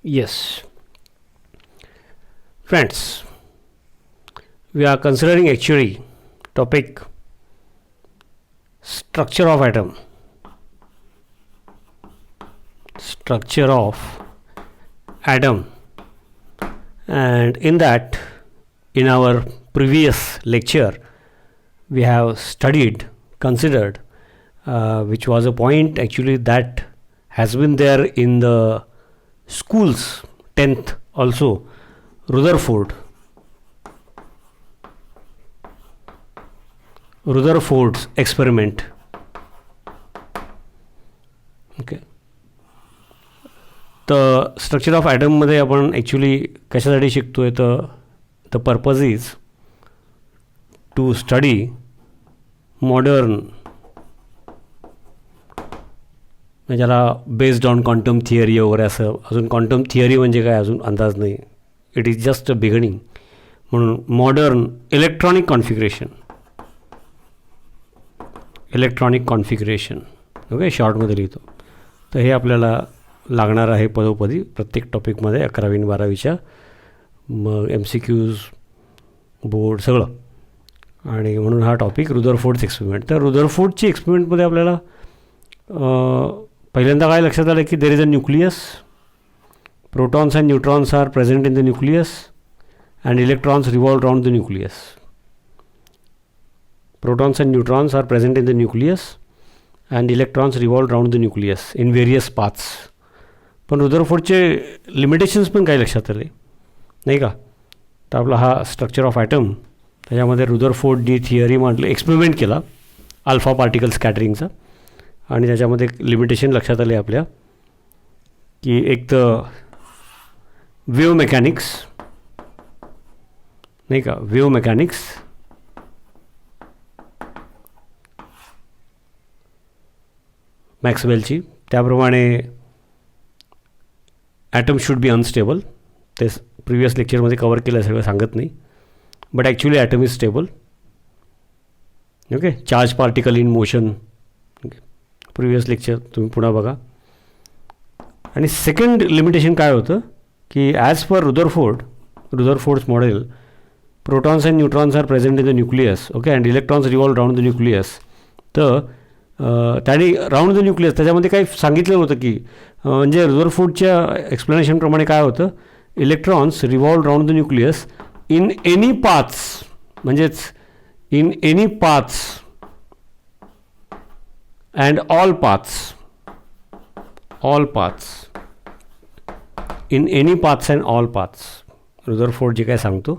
Yes, friends, we are considering actually topic structure of atom. Structure of atom, and in that, in our previous lecture, we have studied, considered, which was a point actually that has been there in the schools 10th also, Rutherford's experiment. Okay, तर structure of ॲटममध्ये आपण actually कशासाठी शिकतो आहे, तर the purpose is to study modern, ज्याला based on quantum theory वगैरे असं. अजून क्वांटम थिअरी म्हणजे काय अजून अंदाज नाही, it is just a beginning. म्हणून मॉडर्न इलेक्ट्रॉनिक कॉन्फिगरेशन ओके, शॉर्टमध्ये लिहितो. तर हे आपल्याला लागणार आहे पदोपदी प्रत्येक टॉपिकमध्ये 11वी आणि 12वीच्या, मग MCQs, बोर्ड सगळं. आणि म्हणून हा टॉपिक रुदरफोर्डचं एक्सपेरिमेंट. तर रुदरफोर्डची एक्सपेरिमेंटमध्ये आपल्याला पहिल्यांदा काय लक्षात आलं की there is a nucleus, protons and neutrons are present in the nucleus and electrons revolve round the nucleus. Protons and neutrons are present in the nucleus and electrons revolve around the nucleus in various paths. पण रुदरफोर्डचे limitations पण काही लक्षात आले नाही का. तर आपला हा स्ट्रक्चर ऑफ ॲटम, त्याच्यामध्ये रुदरफोर्डनी थिअरी म्हटलं, एक्सपेरिमेंट केला अल्फा पार्टिकल स्कॅटरिंगचा, आणि त्याच्यामध्ये लिमिटेशन लक्षात आले आपल्या की एक तर वेव्ह मेकॅनिक्स नाही का, वेव्ह मेकॅनिक्स मॅक्सवेलची, त्याप्रमाणे ॲटम शूड बी अनस्टेबल. ते प्रिव्हियस लेक्चरमध्ये कवर केलं, सगळं सांगत नाही, but actually atom is stable. Okay, charge particle in motion, okay, previous lecture तुम्ही पुन्हा बघा. आणि सेकंड लिमिटेशन काय होतं की as per Rutherford's model, protons and neutrons are present in the nucleus, okay, and electrons revolve round the nucleus. तर त्याने round the nucleus त्याच्यामध्ये काही सांगितलं होतं की म्हणजे रुदरफोर्डच्या एक्सप्लेनेशनप्रमाणे काय होतं, electrons revolve round the nucleus in any paths, म्हणजेच in any paths and all paths in any paths and all paths. Rutherford जे काय सांगतो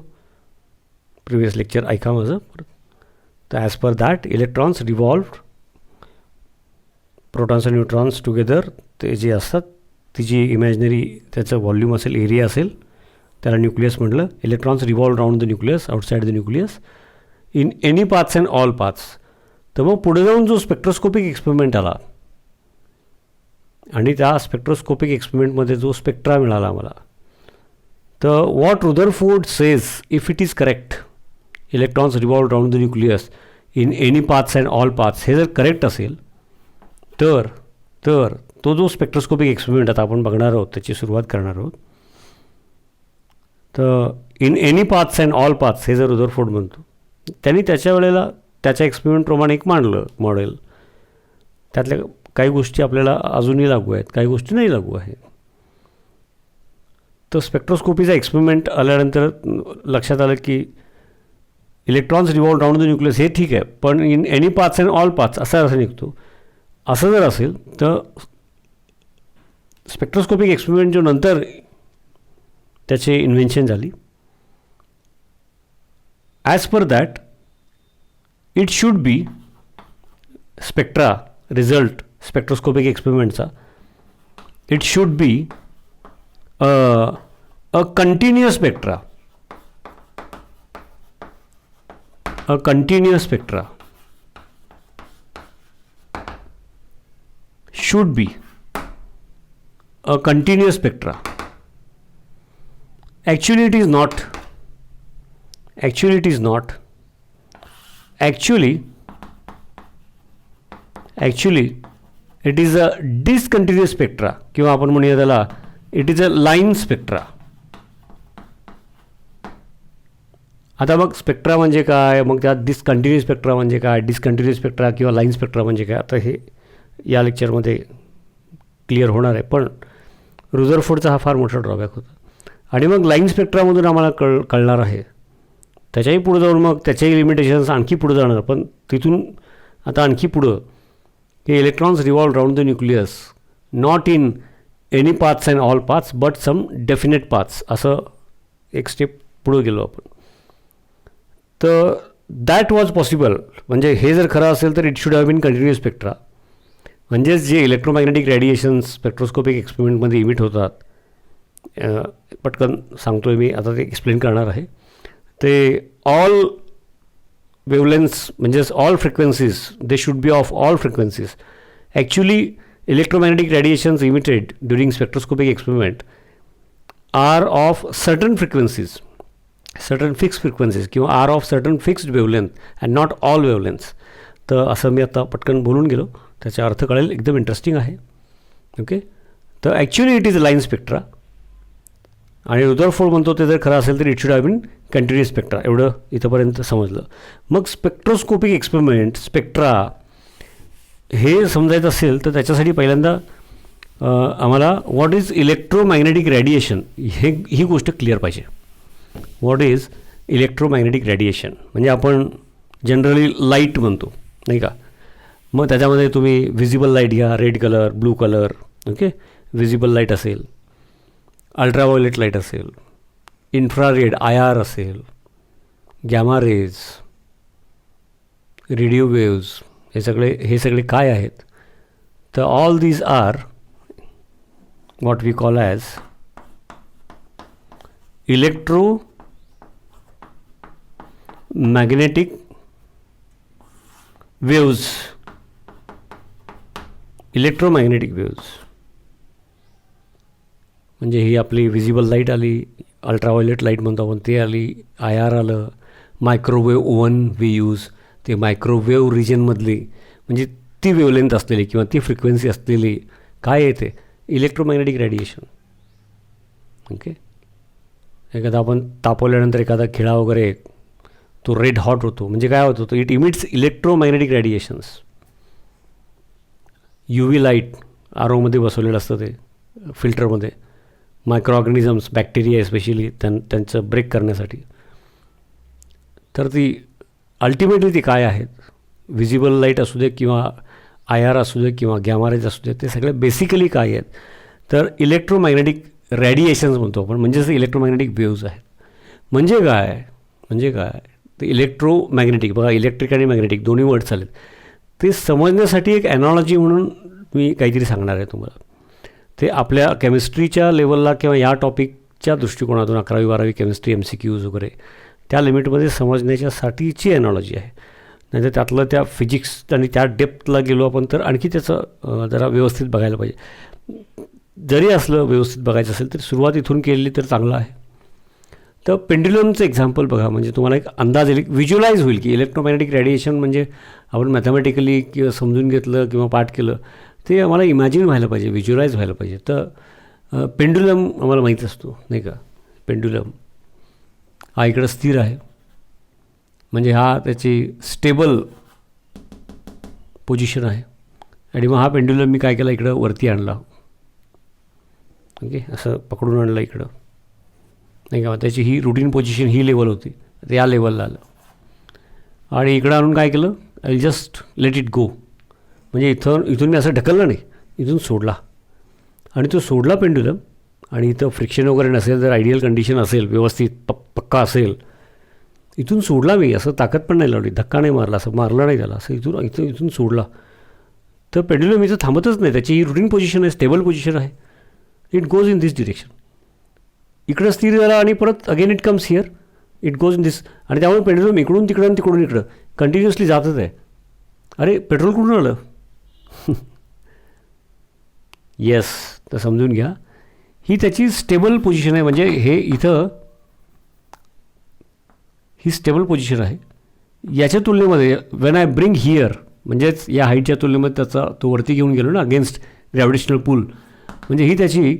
प्रिव्हियस लेक्चर ऐका माझं. तर as per that electrons revolve, protons and neutrons together, ते जे असतात तिची इमॅजिनरी त्याचं व्हॉल्यूम असेल, एरिया असेल, त्याला न्यूक्लियस म्हटलं. Electrons revolve round the nucleus, outside the nucleus, in any paths and all paths. तर मग पुढे जाऊन जो स्पेक्ट्रोस्कोपिक एक्सपेरिमेंट आला, आणि त्या स्पेक्ट्रोस्कोपिक एक्सपेरिमेंटमध्ये जो स्पेक्ट्रा मिळाला आम्हाला, तर what Rutherford says, if it is correct, electrons revolve round the nucleus in any paths and all paths, हे जर करेक्ट असेल तर तो जो स्पेक्ट्रोस्कोपिक एक्सपेरिमेंट आता आपण बघणार आहोत, त्याची सुरुवात करणार आहोत. तर in any paths and all paths हे जर रुदरफोर्ड म्हणतो, त्यांनी त्याच्या वेळेला त्याच्या एक्सपेरिमेंटप्रमाणे एक मांडलं मॉडेल. त्यातल्या काही गोष्टी आपल्याला अजूनही लागू आहेत, काही गोष्टी नाही लागू आहेत. तर स्पेक्ट्रोस्कोपीचा एक्सपेरिमेंट आल्यानंतर लक्षात आलं की electrons revolve round the nucleus हे ठीक आहे, पण in any paths and all paths असं निघतो. असं जर असेल तर स्पेक्ट्रोस्कोपिक एक्सपेरिमेंट जो नंतर त्याचे इन्व्हेन्शन झाली, as per that it should be spectra result spectroscopic एक्सपेरिमेंटचा, it should be a continuous spectra, should be a continuous spectra. Actually it is not. Actually it is a discontinuous spectra, किंवा आपण म्हणूया त्याला it is a line spectra. आता मग spectra म्हणजे काय, मग त्यात डिसकंटिन्युअस स्पेक्ट्रा म्हणजे काय, डिसकंटिन्युअस स्पेक्ट्रा किंवा लाईन स्पेक्ट्रा म्हणजे काय, आता हे या लेक्चरमध्ये क्लिअर होणार आहे. पण रुदरफोर्डचा हा फार मोठा ड्रॉबॅक होता. आणि मग लाईन स्पेक्ट्रामधून आम्हाला कळणार आहे, त्याच्याही पुढं जाऊन मग त्याच्याही लिमिटेशन्स आणखी पुढं जाणार. पण तिथून आता आणखी पुढं हे electrons revolve round the nucleus, not in any paths and all paths but some definite paths, असं एक स्टेप पुढं गेलो आपण. तर दॅट वॉज पॉसिबल. म्हणजे हे जर खरं असेल तर it should have been continuous spectra. म्हणजेच जे इलेक्ट्रोमॅग्नेटिक रेडिएशन्स स्पेक्ट्रोस्कोपिक एक्सपेरिमेंटमध्ये इमिट होतात, पटकन सांगतो आहे मी, आता ते एक्सप्लेन करणार आहे. ते ऑल वेवलेन्थ्स म्हणजेच all frequencies, they should be of all frequencies. Actually electromagnetic radiations emitted during spectroscopic experiment are of certain frequencies, certain fix frequencies, किंवा are of certain fixed wavelength and not all wavelengths. तर असं मी आता पटकन बोलून गेलो, त्याचा अर्थ कळेल, एकदम इंटरेस्टिंग आहे. ओके, तर actually it is line spectra. आणि रुदरफोर्ड म्हणतो ते जर खरं असेल तर it should have been continuous spectra. एवढं इथंपर्यंत समजलं. मग स्पेक्ट्रोस्कोपिक एक्सपेरिमेंट स्पेक्ट्रा हे समजायचं असेल तर त्याच्यासाठी पहिल्यांदा आम्हाला व्हॉट इज इलेक्ट्रोमॅग्नेटिक रेडिएशन ही गोष्ट क्लिअर पाहिजे. व्हॉट इज इलेक्ट्रोमॅग्नेटिक रेडिएशन म्हणजे आपण जनरली लाईट म्हणतो, नाही का. मग त्याच्यामध्ये तुम्ही व्हिजिबल लाईट घ्या, red colour, blue colour, okay. Visible light असेल, अल्ट्राव्हायोलेट लाईट असेल, इन्फ्रारेड IR असेल, गॅमा रेज, रेडिओ वेव्ज, हे सगळे काय आहेत. तर all these are what we call as electromagnetic waves. Electromagnetic waves म्हणजे ही आपली व्हिजिबल लाईट आली, अल्ट्राव्हायोलेट लाईट म्हणतो आपण ते आली, IR आलं, मायक्रोवेव्ह ओव्हन वी यूज, ते मायक्रोवेव्ह रिजनमधली म्हणजे ती वेवलेंथ असलेली किंवा ती फ्रिक्वेन्सी असलेली काय येते, इलेक्ट्रोमॅग्नेटिक रेडिएशन. ओके, एखादा आपण तापवल्यानंतर एखादा खिळा वगैरे तो रेड हॉट होतो, म्हणजे काय होतं, तो it emits electromagnetic radiations. UV light ROमध्ये बसवलेलं असतं ते फिल्टरमध्ये, मायक्रो ऑर्गॅनिझम्स, बॅक्टेरिया एस्पेशली त्यांचं ब्रेक करण्यासाठी. तर ती अल्टिमेटली ती काय आहेत, व्हिजिबल लाईट असू दे किंवा IR असू दे किंवा गॅमा रेज असू दे, ते सगळे बेसिकली काय आहेत तर इलेक्ट्रोमॅग्नेटिक रेडिएशन्स म्हणतो आपण, म्हणजेच इलेक्ट्रोमॅग्नेटिक वेव्ज आहेत. म्हणजे काय ते इलेक्ट्रोमॅग्नेटिक, बघा इलेक्ट्रिक आणि मॅग्नेटिक दोन्ही वर्ड्स आलेत. ते समजण्यासाठी एक ॲनॉलॉजी म्हणून मी काहीतरी सांगणार आहे तुम्हाला. ते आपल्या केमिस्ट्रीच्या लेवलला किंवा या टॉपिकच्या दृष्टिकोनातून 11वी-12वी केमिस्ट्री MCQs वगैरे त्या लिमिटमध्ये समजण्याच्यासाठीची ॲनॉलॉजी आहे. नाहीतर त्यातलं त्या फिजिक्स आणि त्या डेप्थला गेलो आपण तर आणखी त्याचं जरा व्यवस्थित बघायला पाहिजे. जरी असलं व्यवस्थित बघायचं असेल तर सुरुवात इथून केलेली तर चांगलं आहे. तर पेंड्युलमचं एक्झाम्पल बघा, म्हणजे तुम्हाला एक अंदाज येईल, व्हिज्युअलाइज होईल की इलेक्ट्रोमॅग्नेटिक रेडिएशन म्हणजे आपण मॅथमॅटिकली किंवा समजून घेतलं किंवा पाठ केलं ते आम्हाला इमॅजिन व्हायला पाहिजे, व्हिज्युअलाइज व्हायला पाहिजे. तर पेंड्युलम आम्हाला माहीत असतो, नाही का. पेंड्युलम हा इकडं स्थिर आहे, म्हणजे हा त्याची स्टेबल पोझिशन आहे. आणि मग हा पेंड्युलम मी काय केला, इकडं वरती आणला, ओके, असं पकडून आणलं इकडं, नाही का. त्याची ही रुटीन पोझिशन ही लेवल होती, तर या लेवलला आलं. आणि इकडं आणून काय केलं, I just let it go, म्हणजे इथून मी असं ढकललं नाही, इथून सोडला. आणि तो सोडला पेंड्युलम, आणि इथं फ्रिक्शन वगैरे नसेल, जर आयडियल कंडिशन असेल, व्यवस्थित पक्का असेल, इथून सोडला मी, असं ताकद पण नाही लावली, धक्का नाही मारला, असं मारलं नाही त्याला, असं इथून सोडला. तर पेंड्युलम इथं थांबतच नाही, त्याची ही रुटीन पोझिशन आहे, स्टेबल पोझिशन आहे. It goes in this direction, इकडं स्थिर झाला आणि परत again it comes here, it goes in this. आणि त्यामुळे पेंड्युलम इकडून तिकडं आणि तिकडून इकडं कंटिन्युअसली जातच आहे. अरे पेट्रोल कुठून आलं येस, तर समजून घ्या ही त्याची स्टेबल पोझिशन आहे. म्हणजे हे इथं ही स्टेबल पोझिशन आहे. याच्या तुलनेमध्ये वेन आय ब्रिंग हिअर, म्हणजेच या हाईटच्या तुलनेमध्ये त्याचा तो वरती घेऊन गेलो ना अगेन्स्ट ग्रॅव्हिटेशनल पूल, म्हणजे ही त्याची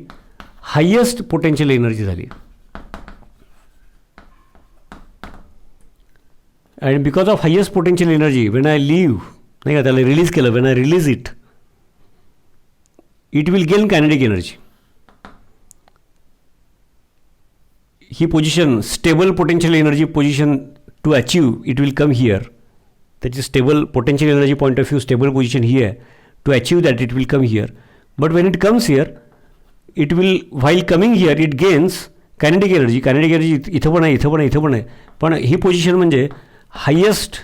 हायेस्ट पोटेन्शियल एनर्जी झाली. And because of highest potential energy when I leave, नाही का, त्याला रिलीज केलं, when I release it, it will gain kinetic energy. ही position stable potential energy position to achieve it will come here. त्याची stable potential energy point of view stable position ही आहे. To achieve that it will come here. But when it comes here it will while coming here it gains kinetic energy. Kinetic energy इथं पण आहे, इथं पण आहे, इथं पण आहे. पण ही पोझिशन म्हणजे हायेस्ट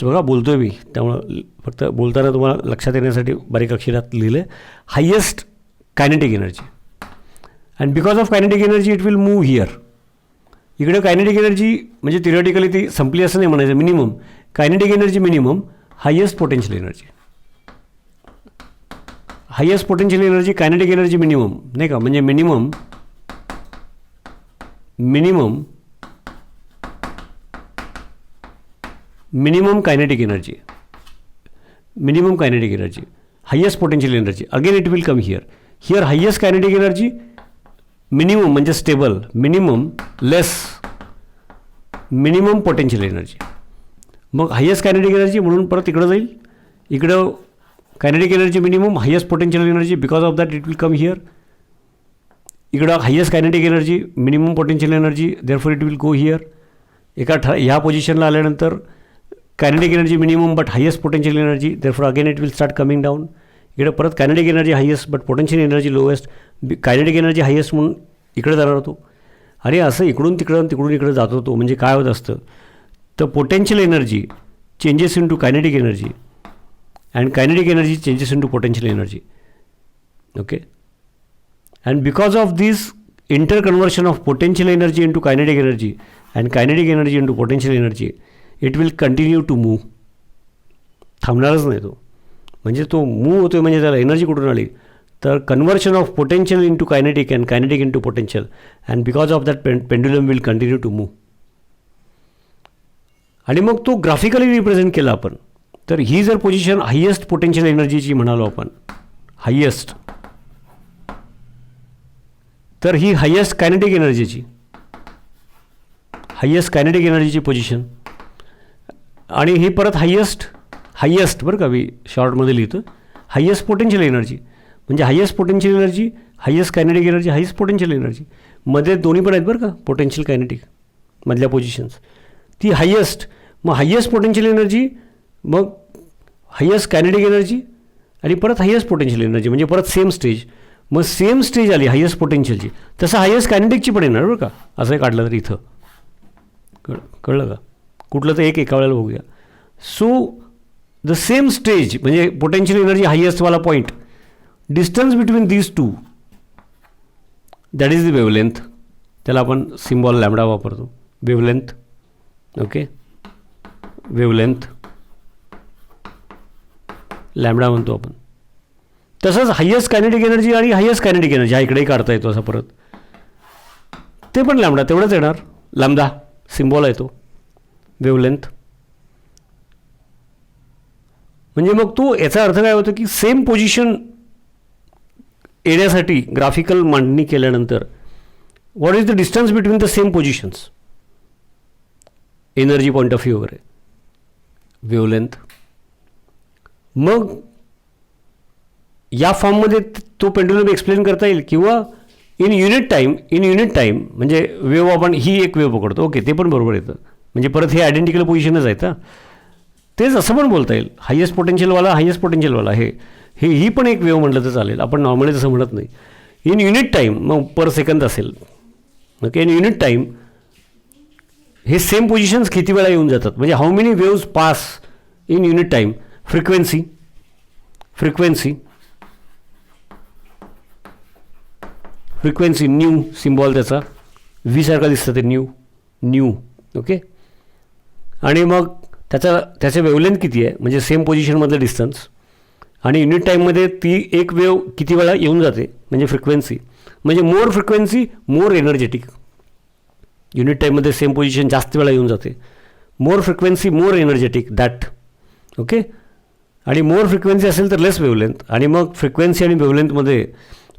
बघा बोलतो आहे मी, त्यामुळं फक्त बोलताना तुम्हाला लक्षात येण्यासाठी बारीक अक्षरात लिहिलं आहे, highest kinetic energy. And because of kinetic energy it will move here. इकडे कायनेटिक एनर्जी म्हणजे थिओरिटिकली ती संपली असं नाही म्हणायचं. Minimum kinetic energy minimum, highest potential energy. Highest potential energy kinetic energy minimum, नाही का, म्हणजे minimum kinetic energy, highest potential energy. Again it will come here highest kinetic energy minimum म्हणजे स्टेबल, मिनिमम लेस minimum potential energy. मग highest kinetic energy म्हणून परत इकडं जाईल. इकडं kinetic energy minimum, highest potential energy, because of that it will come here. इकडं highest kinetic energy minimum potential energy, therefore it will go here. ह्या पोझिशनला आल्यानंतर kinetic energy minimum but highest potential energy, therefore again it will start coming down. इकडे परत kinetic energy highest but potential energy lowest, kinetic energy highest म्हणून इकडे जाणार होतो. अरे असं इकडून तिकडून इकडे जात होतो. म्हणजे काय होत असतं तर potential energy changes into kinetic energy and kinetic energy changes into potential energy. Okay. And because of this inter conversion of potential energy into kinetic energy and kinetic energy into potential energy it will continue to move. थांबणारच नाही तो. म्हणजे तो move होतो म्हणजे त्याला energy कुठून आली तर conversion of potential into kinetic and kinetic into potential and because of that pendulum will continue to move. आणि मग तो ग्राफिकली रिप्रेझेंट केला आपण तर ही जर पोझिशन हायेस्ट पोटेन्शियल एनर्जीची म्हणालो आपण, हायेस्ट, तर ही हायेस्ट कायनेटिक एनर्जीची पोझिशन. आणि ही परत हायेस्ट बरं का, मी शॉर्टमध्ये लिहितो, हायेस्ट पोटेन्शियल एनर्जी म्हणजे highest potential energy, highest kinetic energy, highest potential energy. मध्ये दोन्ही पण आहेत बरं का, पोटेन्शियल कायनेटिक मधल्या पोझिशन्स. ती हायेस्ट, मग हायेस्ट पोटेन्शियल एनर्जी, मग हायेस्ट कायनेटिक एनर्जी आणि परत हायेस्ट पोटेन्शियल एनर्जी म्हणजे परत सेम स्टेज. मग सेम स्टेज आली हायेस्ट पोटेन्शियलची, तसं हायेस्ट कायनेटिकची पण येणार बरं का. असं हे काढलं तर इथं कळलं का. कुठलं तर एका वेळेला बघूया. सो द सेम स्टेज म्हणजे पोटेन्शियल एनर्जी हायेस्टवाला point, distance between these two that is the wavelength. त्याला आपण सिम्बॉल लॅम्बडा वापरतो, वेवलेंथ. ओके, वेवलेंथ लॅम्बडा म्हणतो आपण. तसंच हायेस्ट कायनेटिक एनर्जी आणि हायेस्ट कायनेटिक एनर्जी हा इकडेही काढता येतो असा परत, ते पण लॅम्बडा तेवढंच येणार. लॅम्बडा सिम्बॉल आहे तो, वेवलेंथ. म्हणजे मग तो याचा अर्थ काय होतो की सेम पोझिशन येण्यासाठी ग्राफिकल मांडणी केल्यानंतर what is the distance between the same positions, energy point of view वगैरे, वेवलेंथ. मग या फॉर्ममध्ये तो पेंड्युलम एक्सप्लेन करता येईल किंवा इन युनिट टाईम म्हणजे वेव आपण ही एक वेव पकडतो. ओके, ते पण बरोबर येतं. म्हणजे परत हे आयडेंटिकल पोझिशनच आहेत हां. तेच असं पण बोलता येईल, हायेस्ट पोटेन्शियलवाला ही पण एक वेव म्हटलं तर चालेल. आपण नॉर्मली तसं म्हणत नाही. इन युनिट टाईम मग पर सेकंद असेल. ओके, इन युनिट टाईम हे सेम पोझिशन्स किती वेळा येऊन जातात म्हणजे how many waves pass in unit time. Frequency new symbol त्याचा व्ही सारखा दिसतं ते न्यू. ओके, आणि मग त्याचं वेवलेंथ किती आहे म्हणजे सेम पोझिशनमधलं डिस्टन्स, आणि युनिट टाईममध्ये ती एक वेव किती वेळा येऊन जाते म्हणजे फ्रिक्वेन्सी. म्हणजे more frequency more energetic. Unit टाईममध्ये सेम पोझिशन जास्त वेळा येऊन जाते. More frequency more energetic that. Okay, आणि मोर फ्रिक्वेन्सी असेल तर लेस वेवलेंथ. आणि मग फ्रिक्वेन्सी आणि वेवलेंथमध्ये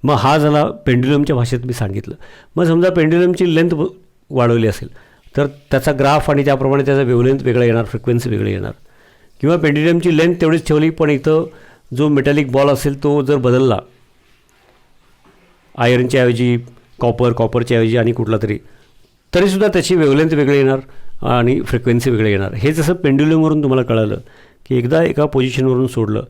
मग हा झाला पेंड्युलमच्या भाषेत मी सांगितलं. मग समजा पेंड्युलमची लेंथ वाढवली असेल तर त्याचा ग्राफ आणि त्याप्रमाणे त्याचा वेवलेंथ वेगळा येणार, फ्रिक्वेन्सी वेगळी येणार. किंवा पेंड्युलमची लेंथ तेवढीच ठेवली पण इथं जो मेटॅलिक बॉल असेल तो जर बदलला, आयर्नच्या ऐवजी कॉपरच्या ऐवजी आणि कुठला तरीसुद्धा त्याची वेवलेंथ वेगळी येणार आणि फ्रिक्वेन्सी वेगळी येणार. हे जसं पेंड्युलमवरून तुम्हाला कळालं की एकदा एका पोझिशनवरून सोडलं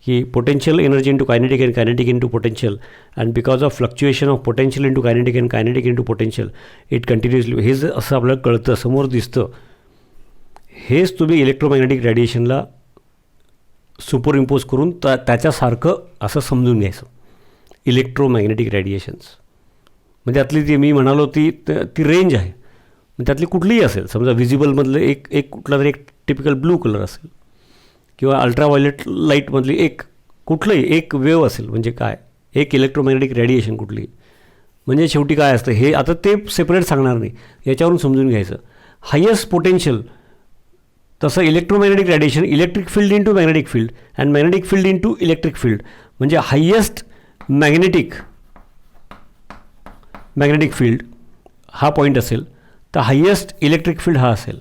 की potential energy into kinetic and kinetic into potential and because of fluctuation of potential into kinetic and kinetic into potential it continuously, हे जर असं आपल्याला कळतं, समोर दिसतं, हेच तुम्ही इलेक्ट्रोमॅग्नेटिक रेडिएशनला सुपरइम्पोज करून त्याच्यासारखं असं समजून घ्यायचं. इलेक्ट्रोमॅग्नेटिक रेडिएशन्स म्हणजे त्यातली जी मी म्हणालो ती रेंज आहे. त्यातली कुठलीही असेल, समजा व्हिजिबलमधलं एक कुठला तरी एक टिपिकल ब्लू कलर असेल किंवा अल्ट्राव्हायोलेट लाईटमधली कुठलंही एक वेव असेल, म्हणजे काय एक इलेक्ट्रोमॅग्नेटिक रेडिएशन कुठली, म्हणजे शेवटी काय असतं हे आता ते सेपरेट सांगणार नाही, याच्यावरून समजून घ्यायचं. हायेस्ट पोटेन्शियल तसं electromagnetic radiation, electric field into magnetic field and magnetic field into electric field, म्हणजे हायेस्ट मॅग्नेटिक फील्ड हा पॉईंट असेल तर हायेस्ट इलेक्ट्रिक फील्ड हा असेल.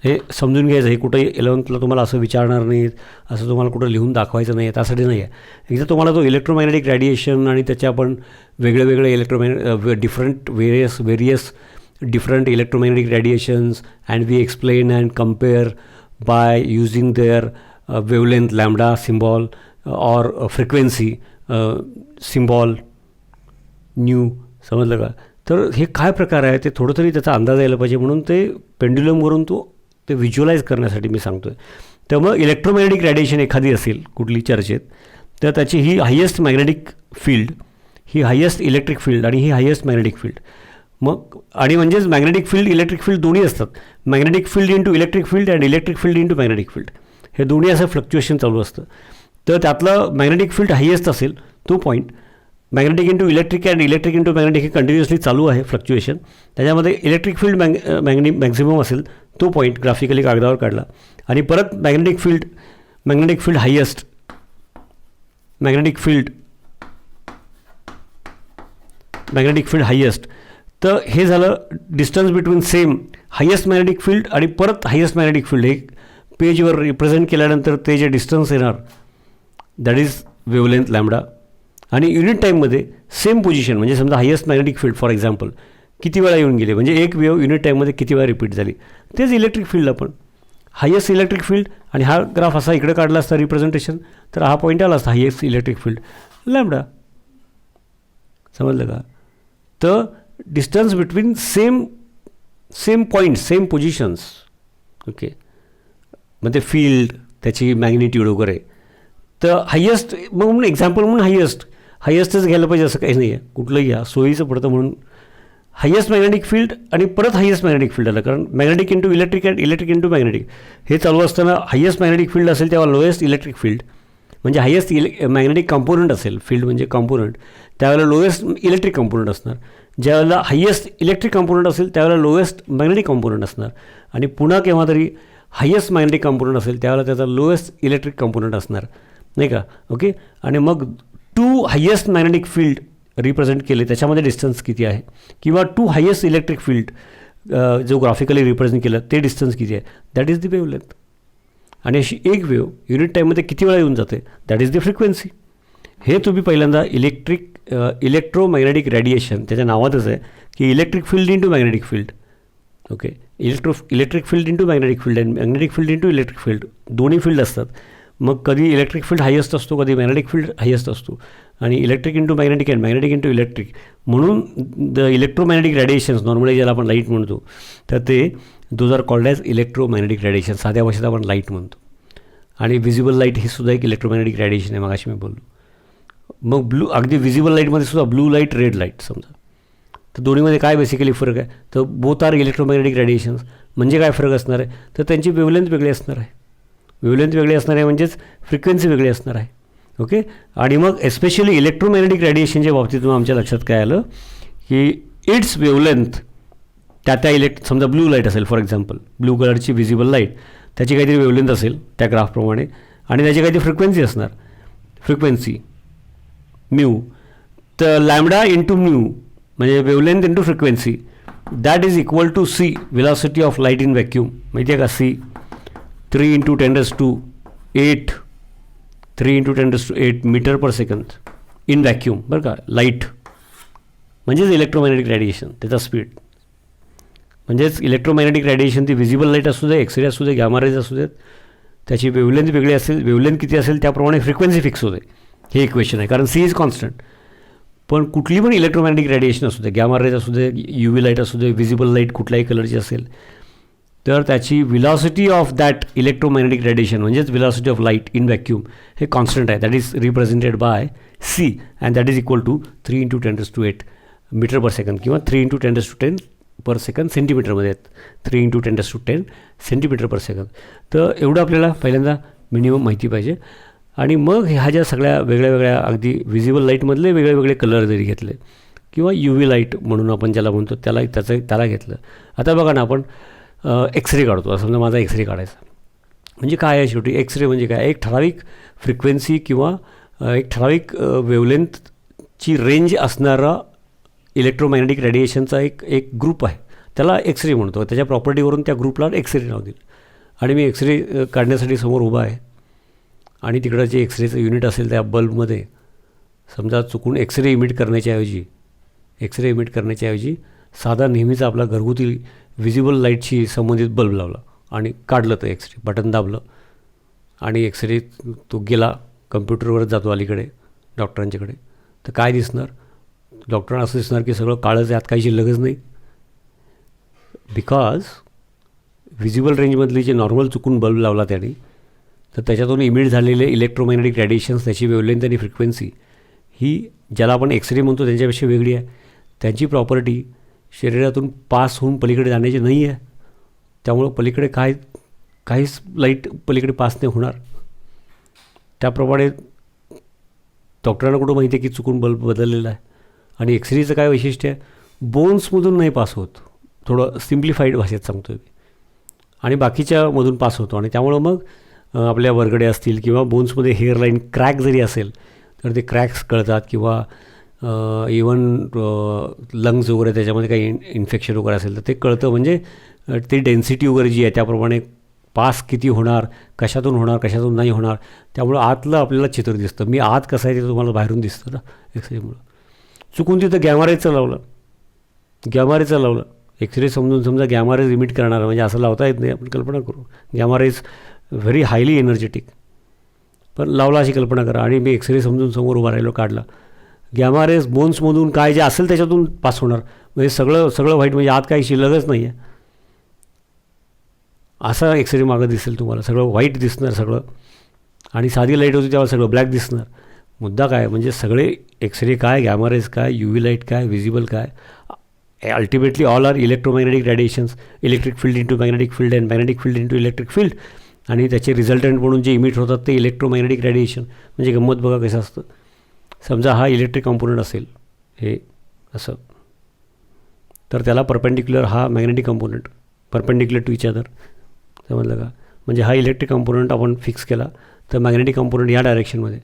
हे समजून घ्यायचं. हे कुठंही 11thला तुम्हाला असं विचारणार नाहीत, असं तुम्हाला कुठं लिहून दाखवायचं नाही आहे, त्यासाठी नाही आहे. एकदा तुम्हाला तो इलेक्ट्रोमॅग्नेटिक रेडिएशन आणि त्याचे आपण वेगळे different various different electromagnetic radiations and we explain and compare by using their wavelength lambda symbol or frequency symbol nu. समजलं का? तर हे काय प्रकार आहे ते थोडं तरी त्याचा अंदाज यायला पाहिजे, म्हणून ते पेंड्युलमवरून ते व्हिज्युअलाइज करण्यासाठी मी सांगतो आहे. त्यामुळं इलेक्ट्रोमॅग्नेटिक रेडिएशन एखादी असेल कुठली चर्चेत तर त्याची ही हायेस्ट मॅग्नेटिक फील्ड, ही हायेस्ट इलेक्ट्रिक फील्ड आणि ही हायेस्ट मॅग्नेटिक फील्ड. मग आणि म्हणजेच मॅग्नेटिक फील्ड इलेक्ट्रिक फील्ड दोन्ही असतात. Magnetic field into electric field and electric field into magnetic field, हे दोन्ही असं फ्लक्च्युएशन चालू असतं. तर त्यातलं मॅग्नेटिक फील्ड हायेस्ट असेल तो point, magnetic into electric and electric into magnetic हे कंटिन्युअसली चालू आहे फ्लक्च्युएशन. त्याच्यामध्ये इलेक्ट्रिक फील्ड मॅक्झिमम असेल तो पॉईंट ग्राफिकली कागदावर काढला आणि परत magnetic field highest, magnetic field highest. तर हे झालं distance between same highest magnetic field आणि परत हायेस्ट मॅग्नेटिक फील्ड. हे पेजवर रिप्रेझेंट केल्यानंतर ते जे डिस्टन्स येणार दॅट इज वेवलेंथ लॅम्बडा. आणि युनिट टाईममध्ये सेम पोझिशन, म्हणजे समजा highest magnetic field for example किती वेळा येऊन गेले, म्हणजे एक वेव युनिट टाईममध्ये किती वेळा रिपीट झाली, तेच इलेक्ट्रिक फील्डला पण हायेस्ट इलेक्ट्रिक फील्ड. आणि हा ग्राफ असा इकडे काढला असता रिप्रेझेंटेशन तर हा पॉईंट आला असता हायेस्ट इलेक्ट्रिक फील्ड लॅम्बडा. समजलं का? तर distance between same point, same positions. Okay, मग ते फील्ड त्याची मॅग्निट्यूड वगैरे. तर हायेस्ट मग म्हणून एक्झाम्पल म्हणून हायेस्टच घ्यायला पाहिजे असं काही नाही आहे, कुठलंही घ्या सोयीचं पडतं म्हणून. हायेस्ट मॅग्नेटिक फील्ड आणि परत हायेस्ट मॅग्नेटिक फील्ड आलं, कारण magnetic into electric and electric into magnetic हे चालू असताना हायेस्ट मॅग्नेटिक फील्ड असेल तेव्हा लोएस्ट इलेक्ट्रिक फील्ड, म्हणजे हायेस्ट मॅग्नेटिक कंपोनंट असेल, फील्ड म्हणजे कंपोनंट, त्यावेळेला लोएस्ट इलेक्ट्रिक कंपोनंट असणार. ज्यावेळेला हायेस्ट इलेक्ट्रिक कंपोनंट असेल त्यावेळेला लोएस्ट मॅग्नेटिक कंपोनंट असणार. आणि पुन्हा केव्हा तरी हायेस्ट मॅग्नेटिक कंपोनंट असेल त्यावेळेला त्याचा लोएस्ट इलेक्ट्रिक कंपोनंट असणार, नाही का? ओके. आणि मग to highest magnetic field represent केले त्याच्यामध्ये डिस्टन्स किती आहे, किंवा टू हायेस्ट इलेक्ट्रिक फील्ड जो ग्राफिकली रिप्रेझेंट केलं ते डिस्टन्स किती आहे, दॅट इज द वेवलेंथ. आणि अशी एक वेव युनिट टाईममध्ये किती वेळा येऊन जाते दॅट इज द फ्रिक्वेन्सी. हे तुम्ही पहिल्यांदा इलेक्ट्रोमॅग्नेटिक रेडिएशन त्याच्या नावातच आहे की electric field into magnetic field. Okay, electric field into magnetic field and magnetic field into electric field, दोन्ही फील्ड असतात. मग कधी इलेक्ट्रिक फील्ड हायेस्ट असतो, कधी मॅग्नेटिक फील्ड हायेस्ट असतो. आणि electric into magnetic and magnetic into electric म्हणून the electromagnetic radiations normally ज्याला आपण लाईट म्हणतो तर ते those are called as electromagnetic radiation. साध्या भाषेत आपण लाईट म्हणतो. आणि व्हिजिबल लाईट ही सुद्धा एक इलेक्ट्रोमॅग्नेटिक रेडिएशन आहे, मगाशी मी बोललो. मग अगदी व्हिजिबल लाईटमध्ये सुद्धा ब्लू लाईट, रेड लाईट समजा. तर दोन्हीमध्ये काय बेसिकली फरक आहे, तर बोथ आर इलेक्ट्रोमॅग्नेटिक रेडिएशन्स. म्हणजे काय फरक असणार आहे, तर त्यांची वेवलेंथ वेगळी असणार आहे. वेवलेंथ वेगळी असणार आहे म्हणजेच फ्रिक्वेन्सी वेगळी असणार आहे. ओके. आणि मग एस्पेशली इलेक्ट्रोमॅग्नेटिक रेडिएशनच्या बाबतीत आमच्या लक्षात काय आलं की इट्स वेवलेंथ त्या समजा ब्लू लाईट असेल फॉर एक्झाम्पल, ब्लू कलरची व्हिजिबल लाईट, त्याची काहीतरी वेवलेंथ असेल त्या ग्राफप्रमाणे आणि त्याची काहीतरी फ्रिक्वेन्सी असणार. फ्रिक्वेन्सी म्यू, तर लॅमडा इंटू म्यू म्हणजे wavelength into frequency that is equal to C, velocity of light in vacuum. माहिती आहे का? C 3 × 10⁸ 3 × 10⁸ metre per second in vacuum. बरं का? लाईट म्हणजेच इलेक्ट्रोमॅग्नेटिक रॅडिएशन, त्याचा स्पीड. म्हणजेच इलेक्ट्रोमॅग्नेटिक रॅडिएशन ती व्हिजिबल लाईट असू दे, एक्सरे असू दे, गॅमा रेज असू देत, त्याची वेवलेंथ वेगळी असेल, वेवलेंथ किती असेल त्याप्रमाणे फ्रिक्वेन्सी फिक्स होते. हे इक्वेशन आहे, कारण सी इज कॉन्स्टंट. पण कुठली पण इलेक्ट्रोमॅग्नेटिक रॅडिएशन असू दे, गॅमा रेज असू दे, यू व्ही लाईट असू दे, व्हिजिबल लाईट कुठल्याही कलरची असेल, तर त्याची velocity of that electromagnetic radiation म्हणजेच velocity of light in vacuum हे कॉन्स्टंट आहे. That is represented by c and that is equal to 3 × 10⁸ metre per second किंवा 3 × 10⁸ पर सेकंद सेंटीमीटरमध्ये आहेत. 3 × 10⁸ सेंटीमीटर पर सेकंद. तर एवढं आपल्याला पहिल्यांदा मिनिमम माहिती पाहिजे. आणि मग ह्या ज्या सगळ्या वेगळ्या वेगळ्या अगदी व्हिजिबल लाईटमधले वेगळे वेगळे कलर जरी घेतले किंवा यू व्ही लाईट म्हणून आपण ज्याला म्हणतो त्याला घेतलं. आता बघा ना, आपण एक्सरे काढतो. समजा माझा एक्सरे काढायचा म्हणजे काय आहे? शेवटी एक्सरे म्हणजे काय? एक ठराविक फ्रिक्वेन्सी किंवा एक ठराविक वेवलेंथची रेंज असणारा इलेक्ट्रोमॅग्नेटिक रेडिएशनचा एक ग्रुप आहे, त्याला एक्सरे म्हणतो. त्याच्या प्रॉपर्टीवरून त्या ग्रुपला एक्सरे नाव दिलं. आणि मी एक्सरे काढण्यासाठी समोर उभा आहे आणि तिकडं जे एक्सरेचं युनिट असेल त्या बल्बमध्ये समजा चुकून एक्सरे इमिट करण्याच्या ऐवजी साधा नेहमीचा आपला घरगुती व्हिजिबल लाईटशी संबंधित बल्ब लावला आणि काढलं तर एक्सरे, बटन दाबलं आणि एक्सरे तो गेला, कम्प्युटरवरच जातो अलीकडे डॉक्टरांच्याकडे. तर काय दिसणार? डॉक्टरांना असं दिसणार की सगळं काळंच आहे, आत काही शिल्लकच नाही. बिकॉज व्हिजिबल रेंजमधली जे नॉर्मल चुकून बल्ब लावला त्याने, तर त्याच्यातून इमिट झालेले इलेक्ट्रोमॅग्नेटिक रॅडिएशन्स, त्याची वेवलेंथ आणि फ्रिक्वेन्सी ही ज्याला आपण एक्सरे म्हणतो त्यांच्यापेक्षा वेगळी आहे. त्यांची प्रॉपर्टी शरीरातून पास होऊन पलीकडे जाण्याची नाही आहे. त्यामुळं पलीकडे काहीच लाईट पलीकडे पास नाही होणार. त्याप्रमाणे डॉक्टरांना कुठं माहिती आहे की चुकून बल्ब बदललेला आहे. आणि एक्सरेचं काय वैशिष्ट्य आहे? बोन्समधून नाही पास होत, थोडं सिम्प्लिफाईड भाषेत सांगतो मी, आणि बाकीच्यामधून पास होतो. आणि त्यामुळं मग आपल्या वरगडे असतील किंवा बोन्समध्ये हेअरलाईन क्रॅक जरी असेल तर ते क्रॅक्स कळतात, किंवा इवन लंग्स वगैरे त्याच्यामध्ये काही इन्फेक्शन वगैरे असेल तर ते कळतं. म्हणजे ती डेन्सिटी वगैरे जी आहे त्याप्रमाणे पास किती होणार, कशातून होणार, कशातून नाही होणार. त्यामुळं आतलं आपल्याला चित्र दिसतं. मी आत कसं आहे ते तुम्हाला बाहेरून दिसतं ना एक्सरेमुळं. चुकून तिथं गॅमारेजचं लावलं एक्सरे समजून, समजा गॅमारेज इमिट करणार म्हणजे असं लावता येत नाही, आपण कल्पना करू. गॅमारेज व्हेरी हायली एनर्जेटिक, पण लावला अशी कल्पना करा. आणि मी एक्सरे समजून समोर उभा राहिलो, काढला. गॅमारेज बोन्समधून काय जे असेल त्याच्यातून पास होणार, म्हणजे सगळं व्हाईट, म्हणजे आत काही शिल्लकच नाही आहे. असा एक्सरे मागं दिसेल तुम्हाला, सगळं व्हाईट दिसणार सगळं. आणि साधी लाईट होती तेव्हा सगळं ब्लॅक दिसणार. मुद्दा काय म्हणजे सगळे एक्सरे काय, गॅमारेज काय, यू व्ही लाईट काय, व्हिजिबल काय, ultimately all are electromagnetic radiations. Electric field into magnetic field and magnetic field into electric field. आणि त्याचे रिझल्टंट म्हणून जे इमिट होतात ते इलेक्ट्रोमॅग्नेटिक रॅडिएशन. म्हणजे गंमत बघा कसं असतं. समजा हा इलेक्ट्रिक कॉम्पोनंट असेल हे असं, तर त्याला परपेंडिक्युलर हा magnetic component, perpendicular to each other. समजलं का? म्हणजे हा इलेक्ट्रिक कॉम्पोनंट आपण फिक्स केला तर मॅग्नेटिक कॉम्पोनंट या डायरेक्शनमध्ये,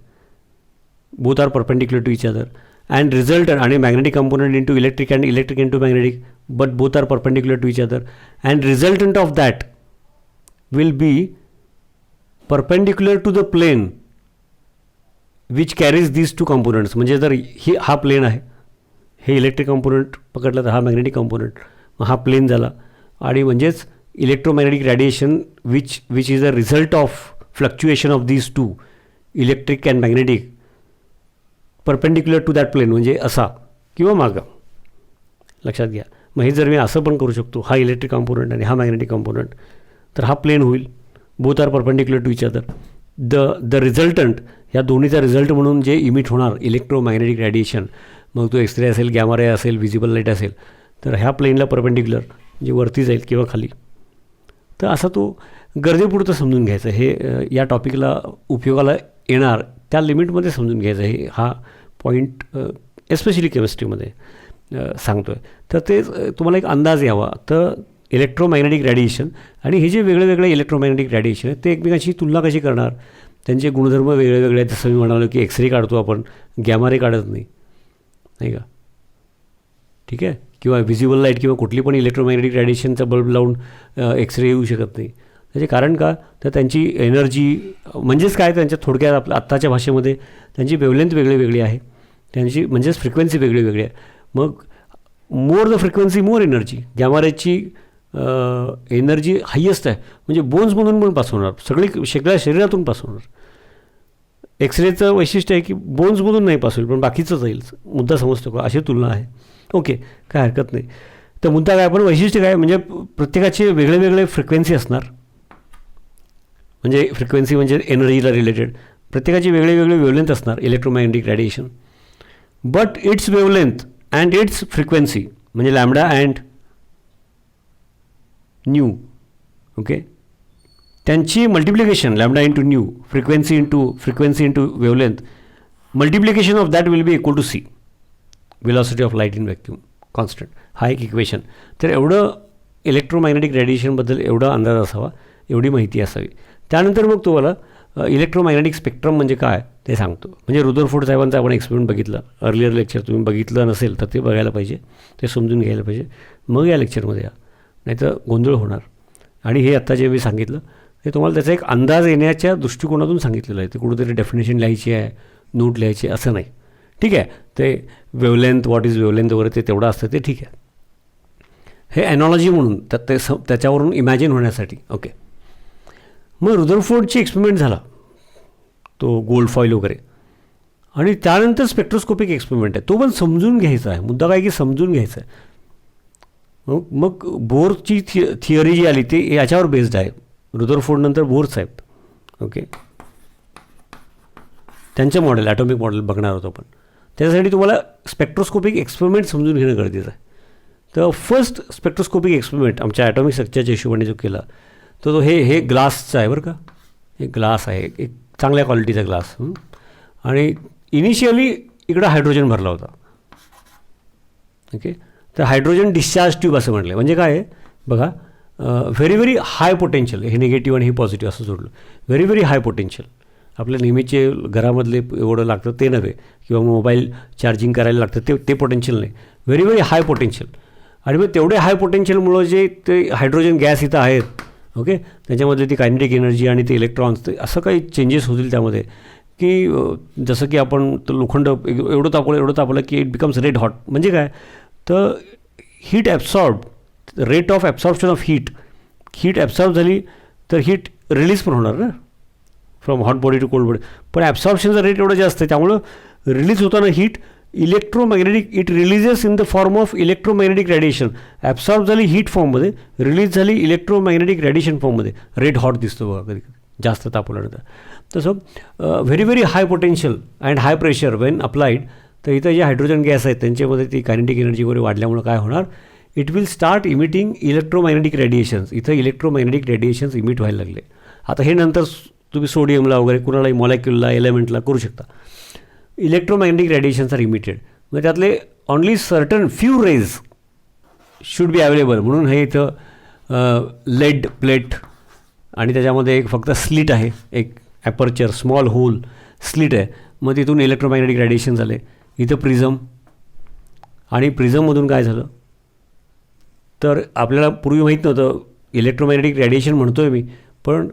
both are perpendicular to each other. And resultant आणि magnetic component into electric and electric into magnetic, but both are perpendicular to each other. And resultant of that will be perpendicular to the plane which carries these two components. म्हणजे जर हा plain आहे, हे electric component पकडलं तर हा magnetic component, हा plain झाला. आणि म्हणजेच electromagnetic radiation which is a result of fluctuation of these two, electric and magnetic, perpendicular to that plane, म्हणजे असा किंवा मागं. लक्षात घ्या. मग हे जर मी असं पण करू शकतो, हा इलेक्ट्रिक कॉम्पोनंट आणि हा मॅग्नेटिक कॉम्पोनंट, तर हा प्लेन होईल. Both are perpendicular to each other. The resultant, या दोन्हीचा रिझल्ट म्हणून जे इमिट होणार इलेक्ट्रोमॅग्नेटिक रॅडिएशन, मग तो एक्सरे असेल, गॅमा रे असेल, व्हिजिबल लाईट असेल, तर ह्या प्लेनला परपेंडिक्युलर म्हणजे वरती जाईल किंवा खाली. तर असा तो गरजेपुरतं समजून घ्यायचं. हे या टॉपिकला उपयोगाला येणार त्या लिमिटमध्ये समजून घ्यायचं. हा पॉईंट एस्पेशली केमिस्ट्रीमध्ये सांगतो आहे. तर ते तुम्हाला एक अंदाज यावा. तर इलेक्ट्रोमॅग्नेटिक रॅडिएशन आणि हे जे वेगळे वेगळे इलेक्ट्रोमॅग्नेटिक रॅडिएशन आहे ते एकमेकांशी तुलना कशी करणार, त्यांचे गुणधर्म वेगळे वेगळे आहेत. जसं मी म्हणालो की एक्सरे काढतो आपण, गॅमा रे काढत नाही, नाही का? ठीक आहे. किंवा व्हिजिबल लाईट किंवा कुठली पण इलेक्ट्रोमॅग्नेटिक रेडिएशनचा बल्ब लावून एक्सरे येऊ शकत नाही. त्याचे कारण का? तर त्यांची एनर्जी म्हणजेच काय, त्यांच्या थोडक्यात आपल्या आत्ताच्या भाषेमध्ये त्यांची वेवलेंथ वेगळी वेगळी आहे, त्यांची म्हणजेच फ्रिक्वेन्सी वेगळी वेगळी आहे. मग more the frequency more energy. Gamma रेची एनर्जी हायेस्ट आहे, म्हणजे बोन्समधून पण पास होणार, सगळ्या शरीरातून पास होणार. एक्सरेचं वैशिष्ट्य आहे की बोन्समधून नाही पास होईल पण बाकीचं जाईल. मुद्दा समजतो का? अशी तुलना आहे. ओके, काय हरकत नाही. तर मुद्दा काय, पण वैशिष्ट्य काय, म्हणजे प्रत्येकाचे वेगळे वेगळे फ्रिक्वेन्सी असणार, म्हणजे फ्रिक्वेन्सी म्हणजे एनर्जीला रिलेटेड प्रत्येकाची वेगळे वेगळे वेवलेंथ असणार electromagnetic radiation. But its wavelength and its frequency म्हणजे लॅम्बडा अँड न्यू, ओके, त्यांची multiplication lambda into nu, frequency into wavelength, multiplication of that will be equal to C, velocity of light in vacuum constant. हा एक equation. तर एवढं electromagnetic रेडिएशनबद्दल एवढा अंदाज असावा, एवढी माहिती असावी. त्यानंतर मग तुम्हाला इलेक्ट्रोमॅग्नेटिक स्पेक्ट्रम म्हणजे काय ते सांगतो. म्हणजे रुदरफोर्ड साहेबांचा आपण एक्सपेरिमेंट बघितलं, अर्लियर लेक्चर तुम्ही बघितलं नसेल तर ते बघायला पाहिजे, ते समजून घ्यायला पाहिजे, मग या लेक्चरमध्ये या, नाहीतर गोंधळ होणार. आणि हे आत्ता जे मी सांगितलं ते तुम्हाला त्याचा एक अंदाज येण्याच्या दृष्टिकोनातून सांगितलेलं आहे. ते कुठेतरी डेफिनेशन लिहायची आहे, नोट लिहायची असं नाही, ठीक आहे. ते वेवलेंथ, व्हॉट इज वेवलेंथ वगैरे ते तेवढं असतं, ते ठीक आहे. हे ॲनॉलॉजी म्हणून त्याच्यावरून इमॅजिन होण्यासाठी. ओके, मग रुदरफोर्डची एक्सपेरिमेंट झाला, तो गोल्ड फॉईल वगैरे, आणि त्यानंतर स्पेक्ट्रोस्कोपिक एक्सपेरिमेंट आहे, तो पण समजून घ्यायचा आहे. मुद्दा काय की समजून घ्यायचा आहे. मग बोरची थिअरी जी आली ती याच्यावर बेस्ड आहे. रुदरफोर्ड नंतर बोर साहेब, ओके, त्यांचं मॉडेल, ॲटॉमिक मॉडेल बघणार होतो आपण. त्याच्यासाठी तुम्हाला स्पेक्ट्रोस्कोपिक एक्सपेरिमेंट समजून घेणं गरजेचं आहे. तर फर्स्ट स्पेक्ट्रोस्कोपिक एक्सपेरिमेंट आमच्या ॲटॉमिक स्ट्रक्चरच्या हिशोबाने जो केला तो हे ग्लासचा आहे बरं का. हे ग्लास आहे, एक चांगल्या क्वालिटीचा ग्लास. आणि इनिशियली इकडं हायड्रोजन भरला होता, ओके. तर हायड्रोजन डिस्चार्ज ट्यूब असं म्हटलं. म्हणजे काय आहे बघा, व्हेरी व्हेरी हाय पोटेन्शियल, हे निगेटिव्ह आणि हे पॉझिटिव्ह असं जोडलं. व्हेरी व्हेरी हाय पोटेन्शियल, आपल्या नेहमीचे घरामधले एवढं लागतं ते नव्हे, किंवा मोबाईल चार्जिंग करायला लागतं ते पोटेन्शियल नाही, व्हेरी व्हेरी हाय पोटेन्शियल. आणि मग तेवढे हाय पोटेन्शियलमुळं जे ते हायड्रोजन गॅस इथं आहेत, ओके, त्याच्यामधली ती कायनेटिक एनर्जी आणि ते इलेक्ट्रॉन्स, ते असं काही चेंजेस होतील त्यामध्ये की जसं की आपण लोखंड एवढं तापवलं की इट बिकम्स रेड हॉट. म्हणजे काय, तर heat absorb, rate of absorption of heat absorb झाली तर हीट रिलीज पण होणार ना, from hot body to cold body. पण ॲब्सॉर्प्शनचा रेट एवढं जास्त आहे, त्यामुळं रिलीज होताना heat electromagnetic, it releases in the form of electromagnetic radiation. Absorb झाली हीट फॉर्ममध्ये, रिलीज झाली इलेक्ट्रोमॅग्नेटिक रेडिएशन फॉर्ममध्ये. रेड हॉट दिसतो बघा कधी कधी जास्त तापवल्यानंतर. तसं very very high potential and high pressure Wien applied. तर इथं जे हायड्रोजन गॅस आहेत त्यांच्यामध्ये ती कायनेटिक एनर्जी वगैरे वाढल्यामुळं काय होणार, it will start emitting electromagnetic radiations. इथं इलेक्ट्रोमॅग्नेटिक रेडिएशन्स इमिट व्हायला लागले. आता हे नंतर तुम्ही सोडियमला वगैरे कुणालाही मॉलेक्युलला एलिमेंटला करू शकता. Electromagnetic radiations are emitted. मग त्यातले only certain few rays should be available. म्हणून हे इथं लेड प्लेट आणि त्याच्यामध्ये एक फक्त स्लिट आहे, एक ॲपर्चर स्मॉल होल स्लिट आहे. मग तिथून इलेक्ट्रोमॅग्नेटिक रेडिएशन झाले. इथं प्रिझम, आणि प्रिझममधून काय झालं तर आपल्याला पूर्वी माहीत नव्हतं इलेक्ट्रोमॅग्नेटिक रेडिएशन म्हणतो आहे मी, पण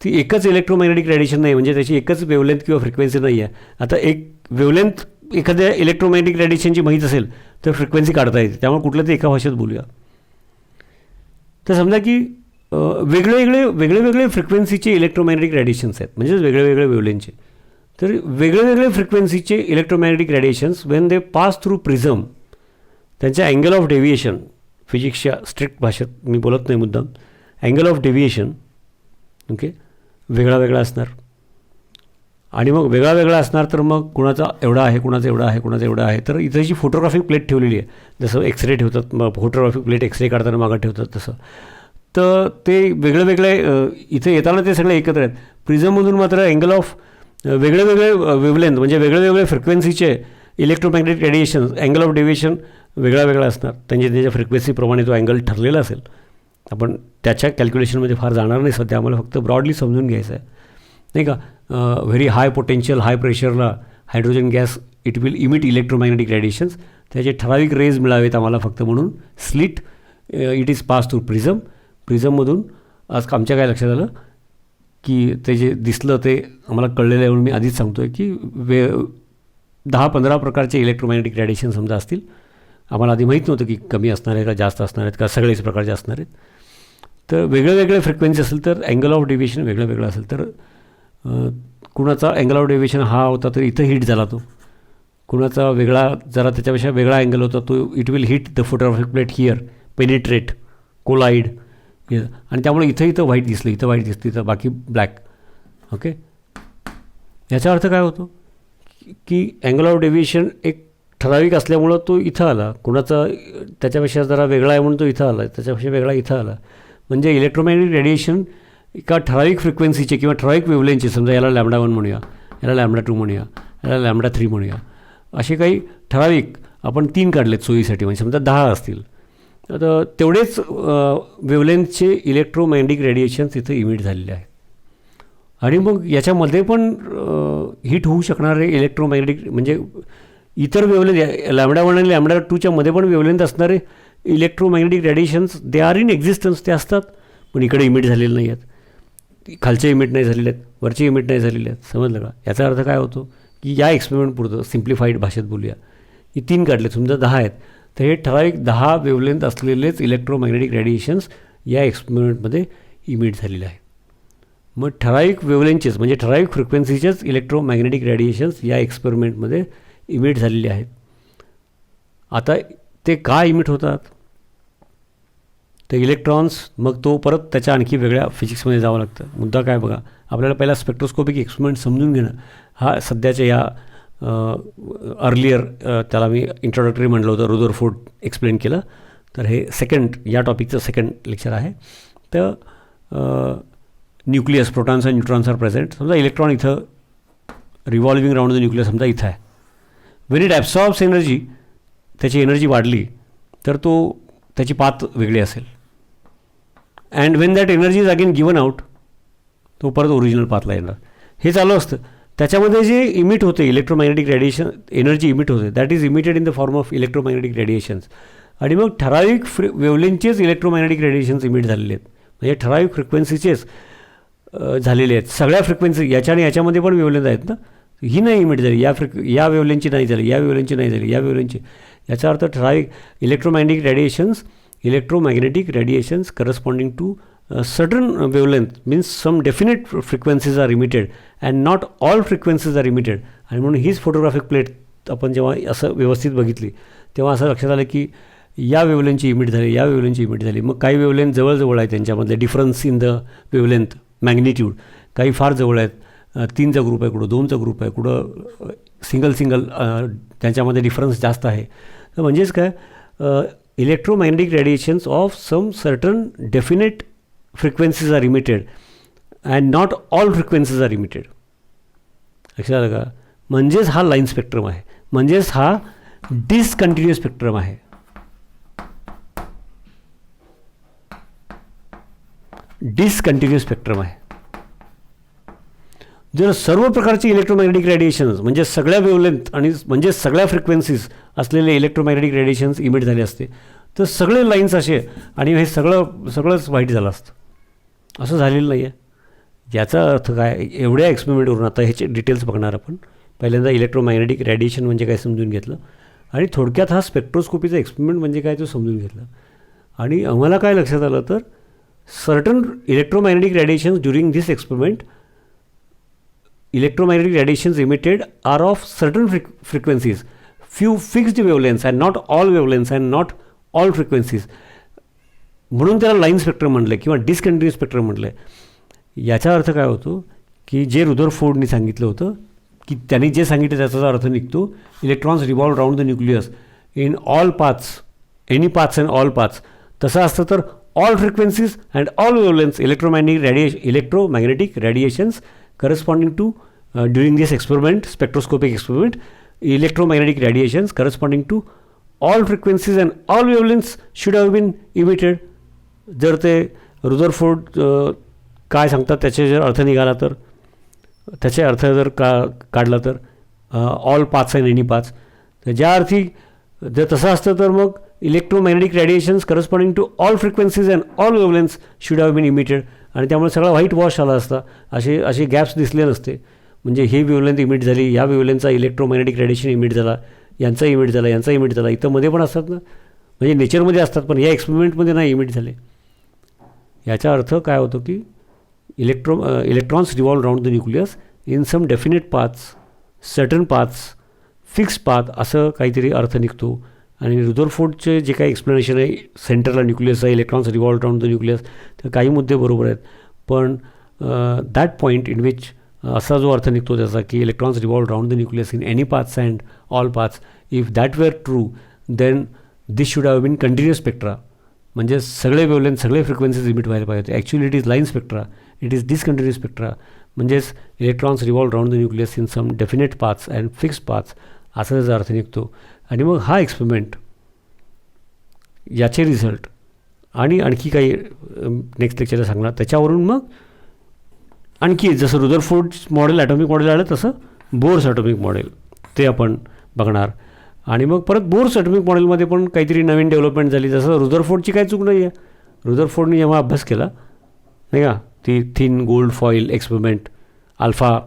ती एकच इलेक्ट्रोमॅग्नेटिक रेडिएशन नाही, म्हणजे त्याची एकच वेवलेंथ किंवा फ्रिक्वेन्सी नाही आहे. आता एक वेवलेंथ एखाद्या इलेक्ट्रोमॅग्नेटिक रेडिएशनची माहीत असेल तर फ्रिक्वेन्सी काढता येते. त्यामुळे कुठल्या तरी एका भाषेत बोलूया. तर समजा की वेगळे फ्रिक्वेन्सीचे इलेक्ट्रोमॅग्नेटिक रेडिएशन्स आहेत, म्हणजेच वेगळे वेवलेंथचे. तर वेगळे फ्रिक्वेन्सीचे electromagnetic radiations when they pass through prism, त्यांच्या अँगल ऑफ डेव्हिएशन, फिजिक्सच्या स्ट्रिक्ट भाषेत मी बोलत नाही मुद्दाम, अँगल ऑफ डेव्हिएशन, ओके, वेगळा असणार. आणि मग वेगळा असणार तर मग कुणाचा एवढा आहे, कुणाचा एवढा आहे. तर इथं जी फोटोग्राफिक प्लेट ठेवलेली आहे, जसं एक्सरे ठेवतात, मग फोटोग्राफिक प्लेट एक्सरे काढताना मागं ठेवतात तसं, तर ते वेगळे इथे येताना ते सगळे एकत्र आहेत. प्रिझममधून मात्र अँगल ऑफ वेगळे वेवलेंथ, म्हणजे वेगळे फ्रिक्वेन्सीचे electromagnetic radiation, angle of deviation वेगळा असणार. त्याच्या फ्रिक्वेन्सीप्रमाणे तो अँगल ठरलेला असेल. आपण त्याच्या कॅल्क्युलेशनमध्ये फार जाणार नाही सध्या, आम्हाला फक्त ब्रॉडली समजून घ्यायचं आहे. नाही का. व्हेरी हाय पोटेन्शियल हाय प्रेशरला hydrogen gas it will emit electromagnetic radiations. त्याचे ठराविक रेज मिळावेत आम्हाला फक्त म्हणून slit it is pass through prism. प्रिझममधून आज आमच्या काय लक्षात आलं की ते जे दिसलं ते आम्हाला कळलेलं आहे म्हणून मी आधीच सांगतो आहे की 10-15 प्रकारचे इलेक्ट्रोमॅग्नेटिक रेडिएशन समजा असतील. आम्हाला आधी माहीत नव्हतं की कमी असणार आहे का जास्त असणार आहेत का सगळेच प्रकारचे असणार आहेत. तर वेगळे वेगळे फ्रिक्वेन्सी असेल तर अँगल ऑफ डेव्हिएशन वेगळं वेगळं असेल तर कुणाचा अँगल ऑफ डेव्हिएशन हा होता तर इथं हिट झाला तो. कुणाचा वेगळा जरा त्याच्यापेक्षा वेगळा अँगल होता तो it will hit the photographic plate here penetrate collide आणि त्यामुळे इथं व्हाईट दिसलं इथं व्हाईट दिसतं इथं बाकी ब्लॅक. ओके. याचा अर्थ काय होतो की अँगल ऑफ डेव्हिएशन एक ठराविक असल्यामुळं तो इथं आला. कुणाचा त्याच्यापेक्षा जरा वेगळा आहे म्हणून तो इथं आला त्याच्यापेक्षा वेगळा इथं आला. म्हणजे इलेक्ट्रोमॅग्नेटिक रेडिएशन एका ठराविक फ्रिक्वेन्सीचे किंवा ठराविक वेव्हलेंथचे समजा याला λ1 म्हणूया याला λ2 म्हणूया याला λ3 म्हणूया असे काही ठराविक आपण 3 काढलेत सोयीसाठी म्हणजे समजा 10 असतील तर तेवढेच वेव्हलेंथचे इलेक्ट्रोमॅग्नेटिक रेडिएशन्स इथं इमिट झालेले आहेत. आणि मग याच्यामध्ये पण हिट होऊ शकणारे इलेक्ट्रोमॅग्नेटिक म्हणजे इतर वेव्हलेंथ λ1 आणि λ2च्या मध्ये पण वेव्हलेंथ असणारे electromagnetic radiations they are in existence ते असतात पण इकडे इमिट झालेले नाही आहेत. खालचे इमिट नाही झालेले आहेत वरचे इमिट नाही झालेले आहेत. समजलं का. याचा अर्थ काय होतो की या एक्सपेरिमेंट पुरतं सिम्प्लिफाईड भाषेत बोलूया की 3 काढले समजा 10 आहेत तर हे ठराविक 10 वेव्हलेंथ असलेलेच इलेक्ट्रोमॅग्नेटिक रेडिएशन्स या एक्सपेरिमेंटमध्ये इमिट झालेले आहेत. मग ठराविक वेव्हलेंथचेच म्हणजे ठराविक फ्रिक्वेन्सीचेच इलेक्ट्रोमॅग्नेटिक रेडिएशन्स या एक्सपेरिमेंटमध्ये इमिट झालेले आहेत. आता ते का इमिट होतात तर इलेक्ट्रॉन्स मग तो परत त्याच्या आणखी वेगळ्या फिजिक्समध्ये जावं लागतं. मुद्दा काय बघा आपल्याला पहिला स्पेक्ट्रोस्कोपिक एक्सपेरिमेंट समजून घेणं हा सध्याच्या या अर्लियर त्याला मी इंट्रोडक्टरी म्हटलं होतं रुदरफोर्ड एक्सप्लेन केलं तर हे या टॉपिकचं सेकंड लेक्चर आहे. तर न्यूक्लियस प्रोटॉन्स आणि न्यूट्रॉन्स आर प्रेझेंट. समजा इलेक्ट्रॉन इथं रिव्हॉल्विंग राऊंड द न्यूक्लियस समजा इथं आहे. वेन इट ॲब्सॉर्ब्स एनर्जी त्याची एनर्जी वाढली तर त्याची पाथ वेगळी असेल. And Wien that energy is again given out तो परत ओरिजिनल पाथला येणार. हे चालू असतं. त्याच्यामध्ये जे इमिट होते इलेक्ट्रोमॅग्नेटिक रेडिएशन एनर्जी इमिट होते that is emitted in the form of electromagnetic radiations. आणि मग ठराविक वेव्हलेंथचेच इलेक्ट्रोमॅग्नेटिक रेडिएशन्स इमिट झालेले आहेत म्हणजे ठराविक फ्रिक्वेन्सीचेच झालेले आहेत. सगळ्या फ्रिक्वेन्सी याच्या आणि याच्यामध्ये पण वेव्हलेंथ आहेत ना. ही नाही इमिट झाली या वेव्हलेंथची नाही झाली या वेव्हलेंथची नाही झाली या वेव्हलेंथची. याचा अर्थ ठराविक electromagnetic radiations corresponding to certain wavelength means some definite frequencies are emitted and not all frequencies are emitted. आणि म्हणून हीच फोटोग्राफिक प्लेट आपण जेव्हा असं व्यवस्थित बघितली तेव्हा असं लक्षात आलं की या वेव्हलेंथची इमिट झाली या वेव्हलेंथची इमिट झाली. मग काही वेव्हलेंथ जवळजवळ आहे त्यांच्यामधले difference in the wavelength magnitude काही फार जवळ आहेत. 3चा ग्रुप आहे कुठं 2चा ग्रुप आहे कुठं सिंगल त्यांच्यामध्ये डिफरन्स जास्त आहे. तर म्हणजेच काय electromagnetic radiations of some certain definite frequencies are emitted and not all frequencies are emitted. लक्षात आलं का. म्हणजेच हा लाईन स्पेक्ट्रम आहे म्हणजेच हा डिसकंटिन्युअस स्पेक्ट्रम आहे. डिसकंटिन्युअस स्पेक्ट्रम आहे. जर सर्व प्रकारचे इलेक्ट्रोमॅग्नेटिक रेडिएशन्स म्हणजे सगळ्या वेव्हलेंथ आणि म्हणजे सगळ्या फ्रिक्वेन्सीज असलेले इलेक्ट्रोमॅग्नेटिक रेडिएशन्स इमिट झाले असते तर सगळे लाईन्स असे आणि हे सगळंच वाईट झालं असतं. असं झालेलं नाही आहे. याचा अर्थ काय एवढ्या एक्सपेरिमेंटवरून आता ह्याचे डिटेल्स बघणार आपण. पहिल्यांदा इलेक्ट्रोमॅग्नेटिक रेडिएशन म्हणजे काय समजून घेतलं आणि थोडक्यात हा स्पेक्ट्रोस्कोपीचा एक्सपेरिमेंट म्हणजे काय तो समजून घेतलं. आणि आम्हाला काय लक्षात आलं तर certain electromagnetic radiations during this experiment electromagnetic radiations emitted are of certain frequencies, few fixed wavelengths and not all wavelengths and not all frequencies. म्हणून त्याला लाईन स्पेक्ट्रम म्हटलं किंवा डिसकंटिन्युअस स्पेक्ट्रम म्हटलं. याचा अर्थ काय होतो की जे रुदरफोर्डनी सांगितलं होतं की त्यांनी जे सांगितलं त्याचा अर्थ निघतो electrons revolve round the nucleus in all paths any paths and all paths. तसं असतं तर all frequencies and all wavelengths electromagnetic radiations corresponding to during this experiment spectroscopic experiment electromagnetic radiations corresponding to all frequencies and all wavelengths should have been emitted. जर ते Rutherford काय सांगतात त्याचे जर अर्थ निघाला तर त्याचे अर्थ जर काढला तर all paths and any paths, तर ज्या अर्थी जर तसं असतं तर मग electromagnetic radiations corresponding to all frequencies and all wavelengths should have been emitted, आणि त्यामुळे सगळा व्हाईट वॉश आला असता, असे गॅप्स दिसले नसते. म्हणजे ही वेवलेंथ इमिट झाली, या वेवलेंथचा इलेक्ट्रोमॅग्नेटिक रेडिएशन इमिट झाला, यांचा इमिट झाला, यांचा इमिट झाला, इथं मध्ये पण असतात ना, म्हणजे नेचरमध्ये असतात पण या एक्सपेरिमेंटमध्ये नाही इमिट झाले. याचा अर्थ काय होतो की electrons revolve round the nucleus in some definite paths, certain paths, fix path, असं काहीतरी अर्थ निघतो. आणि रुदरफोर्डचे जे काही एक्सप्लेनेशन आहे सेंटरला न्यूक्लियस आहे, electrons revolve round the nucleus, तर काही मुद्दे बरोबर आहेत, पण दॅट पॉईंट इन विच असा जो अर्थ निघतो त्याचा की electrons revolve round the nucleus in any paths and all paths, if that were true then this should have been continuous spectra, म्हणजे सगळे वेवलेंथ सगळे फ्रिक्वेन्सीज इमिट व्हायला पाहिजे. Actually it is line spectra, it is discontinuous spectra, म्हणजेच electrons revolve round the nucleus in some definite paths and fix paths, असा त्याचा अर्थ निघतो. आणि मग हा एक्सपेरिमेंट, याचे रिझल्ट आणि आणखी काही नेक्स्ट लेक्चरला सांगणार, त्याच्यावरून मग आणखी जसं रुदरफोर्ड मॉडेल ॲटॉमिक मॉडेल आलं तसं बोर्स ॲटॉमिक मॉडेल ते आपण बघणार. आणि मग परत बोर्स ॲटॉमिक मॉडेलमध्ये पण काहीतरी नवीन डेव्हलपमेंट झाली, जसं रुदरफोर्डची काही चूक नाही आहे. रुदरफोर्डने जेव्हा अभ्यास केला नाही का, ती thin gold foil experiment, alpha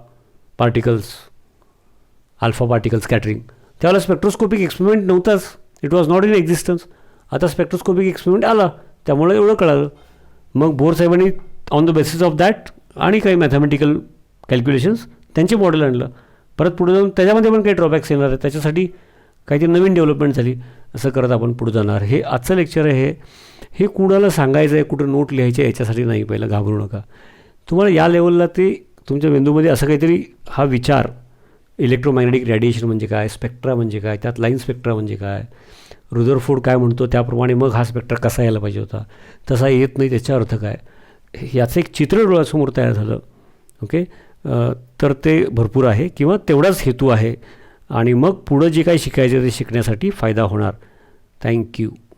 particle scattering, त्यावेळेला स्पेक्ट्रोस्कोपिक एक्सपेरिमेंट नव्हताच, it was not in existence. आता स्पेक्ट्रोस्कोपिक एक्सपेरिमेंट आला, त्यामुळे एवढं कळालं. मग बोर साहेबांनी on the basis of that आणि काही मॅथमॅटिकल कॅल्क्युलेशन्स त्यांचे मॉडेल आणलं. परत पुढे जाऊन त्याच्यामध्ये पण काही ड्रॉबॅक्स येणार आहे, त्याच्यासाठी काहीतरी नवीन डेव्हलपमेंट झाली, असं करत आपण पुढे जाणार. हे आजचं लेक्चर आहे, हे कुणाला सांगायचं आहे, कुठं नोट लिहायचे याच्यासाठी नाही, पहिलं घाबरू नका. तुम्हाला या लेवलला ते तुमच्या मेंदूमध्ये असं काहीतरी हा विचार, इलेक्ट्रोमॅग्नेटिक रेडिएशन म्हणजे काय, स्पेक्ट्रा म्हणजे काय, त्यात लाईन स्पेक्ट्रा म्हणजे काय, रुदरफोर्ड काय म्हणतो त्याप्रमाणे मग हा स्पेक्ट्रा कसा यायला पाहिजे होता, तसा येत नाही, त्याचा अर्थ काय, याचं एक चित्र डोळ्यासमोर तयार झालं. ओके, तर ते भरपूर आहे किंवा तेवढाच हेतू आहे, आणि मग पुढं जे काही शिकायचं ते शिकण्यासाठी फायदा होणार. थँक्यू.